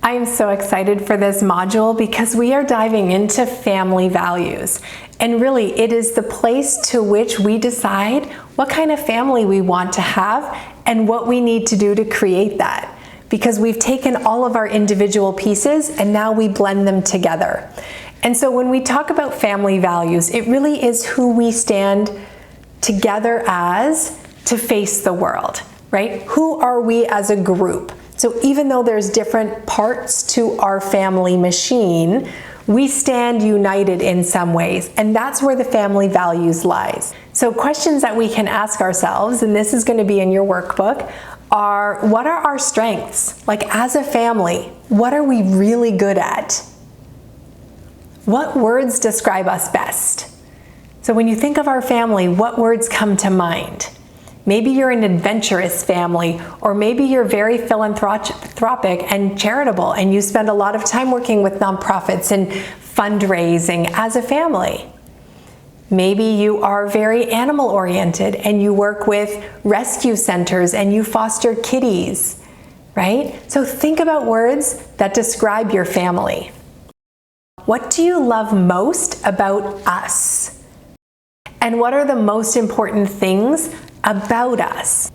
I'm so excited for this module because we are diving into family values. And really, it is the place to which we decide what kind of family we want to have and what we need to do to create that. Because we've taken all of our individual pieces and now we blend them together. And so when we talk about family values, it really is who we stand together as to face the world, right? Who are we as a group? So even though there's different parts to our family machine, we stand united in some ways, and that's where the family values lies. So questions that we can ask ourselves, and this is going to be in your workbook, are what are our strengths? Like as a family, what are we really good at? What words describe us best? So when you think of our family, what words come to mind? Maybe you're an adventurous family, or maybe you're very philanthropic and charitable, and you spend a lot of time working with nonprofits and fundraising as a family. Maybe you are very animal-oriented and you work with rescue centers and you foster kitties, right? So think about words that describe your family. What do you love most about us? And what are the most important things about us?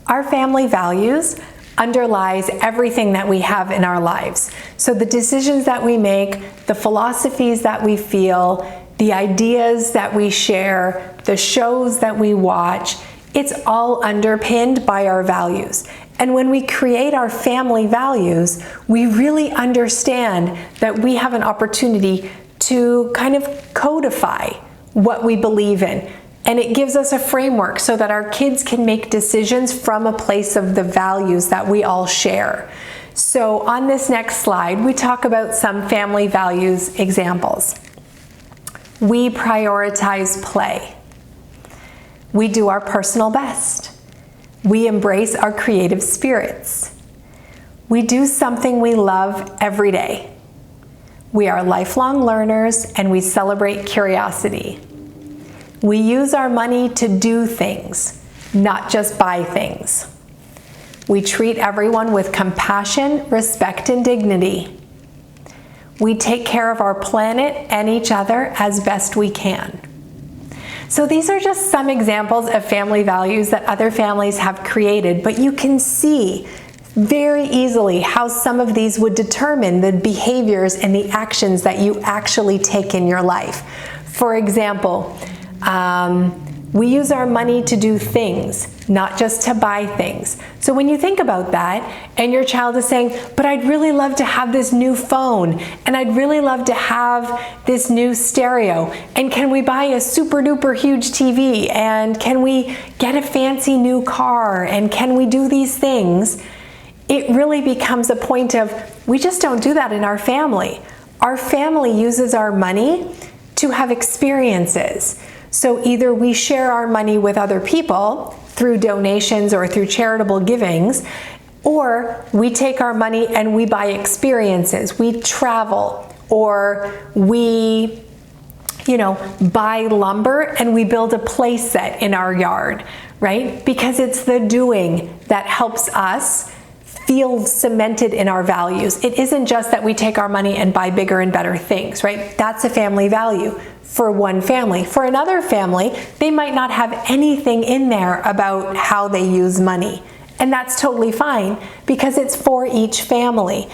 Our family values underlies everything that we have in our lives. So the decisions that we make, the philosophies that we feel, the ideas that we share, the shows that we watch, it's all underpinned by our values. And when we create our family values, we really understand that we have an opportunity to kind of codify what we believe in. And it gives us a framework so that our kids can make decisions from a place of the values that we all share. So on this next slide, we talk about some family values examples. We prioritize play. We do our personal best. We embrace our creative spirits. We do something we love every day. We are lifelong learners and we celebrate curiosity. We use our money to do things, not just buy things. We treat everyone with compassion, respect, and dignity. We take care of our planet and each other as best we can. So these are just some examples of family values that other families have created, but you can see very easily how some of these would determine the behaviors and the actions that you actually take in your life. For example, we use our money to do things, not just to buy things. So when you think about that and your child is saying, but I'd really love to have this new phone and I'd really love to have this new stereo, and can we buy a super duper huge TV, and can we get a fancy new car, and can we do these things? It really becomes a point of, we just don't do that in our family. Our family uses our money to have experiences. So either we share our money with other people through donations or through charitable givings, or we take our money and we buy experiences. We travel, or we, buy lumber and we build a play set in our yard, right? Because it's the doing that helps us feel cemented in our values. It isn't just that we take our money and buy bigger and better things, right? That's a family value for one family. For another family, they might not have anything in there about how they use money. And that's totally fine because it's for each family.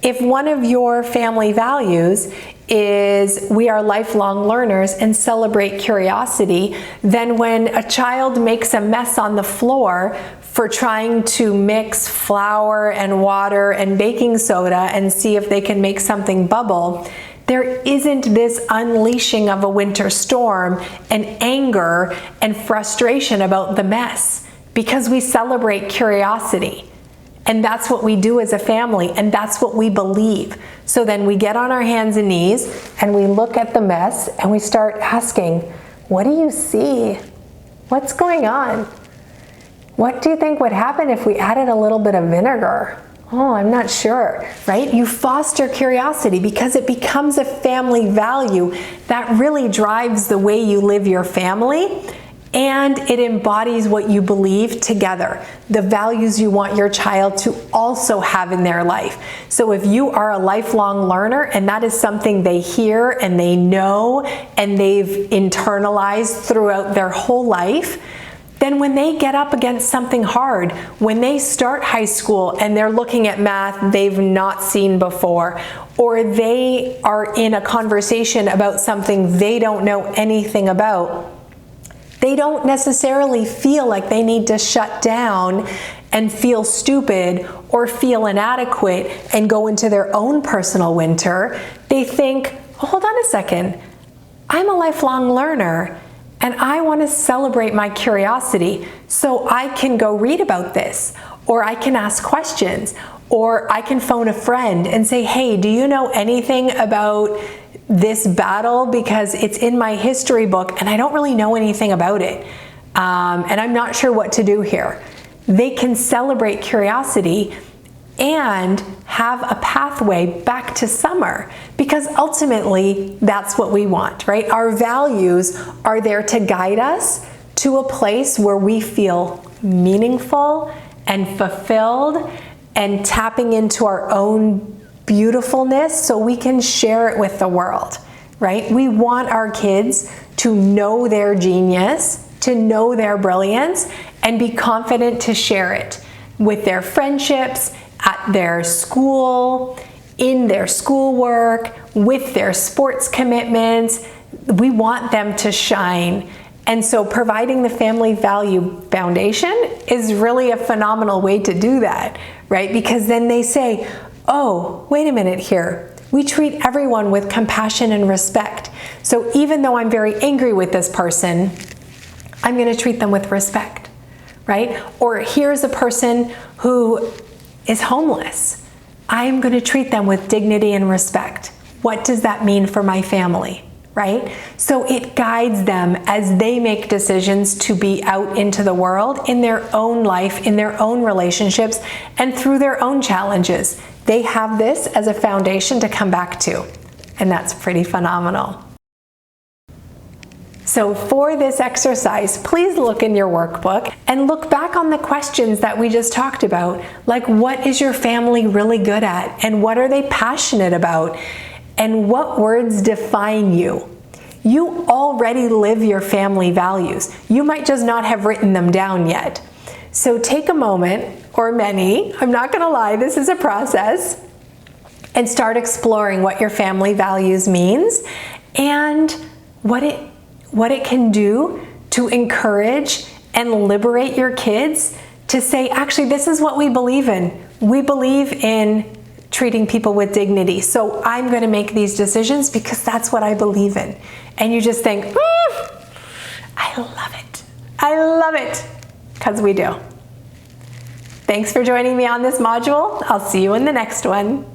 If one of your family values is we are lifelong learners and celebrate curiosity, then when a child makes a mess on the floor for trying to mix flour and water and baking soda and see if they can make something bubble, there isn't this unleashing of a winter storm and anger and frustration about the mess, because we celebrate curiosity. And that's what we do as a family, and that's what we believe. So then we get on our hands and knees and we look at the mess and we start asking, what do you see? What's going on? What do you think would happen if we added a little bit of vinegar? Oh, I'm not sure, right? You foster curiosity because it becomes a family value that really drives the way you live your family and it embodies what you believe together, the values you want your child to also have in their life. So if you are a lifelong learner and that is something they hear and they know and they've internalized throughout their whole life, then when they get up against something hard, when they start high school and they're looking at math they've not seen before, or they are in a conversation about something they don't know anything about, they don't necessarily feel like they need to shut down and feel stupid or feel inadequate and go into their own personal winter. They think, oh, hold on a second, I'm a lifelong learner and I want to celebrate my curiosity, so I can go read about this, or I can ask questions, or I can phone a friend and say, hey, do you know anything about this battle, because it's in my history book and I don't really know anything about it, and I'm not sure what to do here. They can celebrate curiosity and have a pathway back to summer, because ultimately that's what we want, right? Our values are there to guide us to a place where we feel meaningful and fulfilled and tapping into our own beautifulness so we can share it with the world, right? We want our kids to know their genius, to know their brilliance, and be confident to share it with their friendships, at their school, in their schoolwork, with their sports commitments. We want them to shine. And so providing the Family Value Foundation is really a phenomenal way to do that, right? Because then they say, oh, wait a minute here. We treat everyone with compassion and respect. So even though I'm very angry with this person, I'm going to treat them with respect, right? Or here's a person who is homeless. I'm going to treat them with dignity and respect. What does that mean for my family, right? So it guides them as they make decisions to be out into the world in their own life, in their own relationships, and through their own challenges. They have this as a foundation to come back to, and that's pretty phenomenal. So for this exercise, please look in your workbook and look back on the questions that we just talked about, like what is your family really good at, and what are they passionate about, and what words define you. You already live your family values. You might just not have written them down yet. So take a moment, or many, I'm not gonna lie, this is a process, and start exploring what your family values means and what it can do to encourage and liberate your kids to say, actually, this is what we believe in. We believe in treating people with dignity. So I'm going to make these decisions because that's what I believe in. And you just think, I love it. I love it. Because we do. Thanks for joining me on this module. I'll see you in the next one.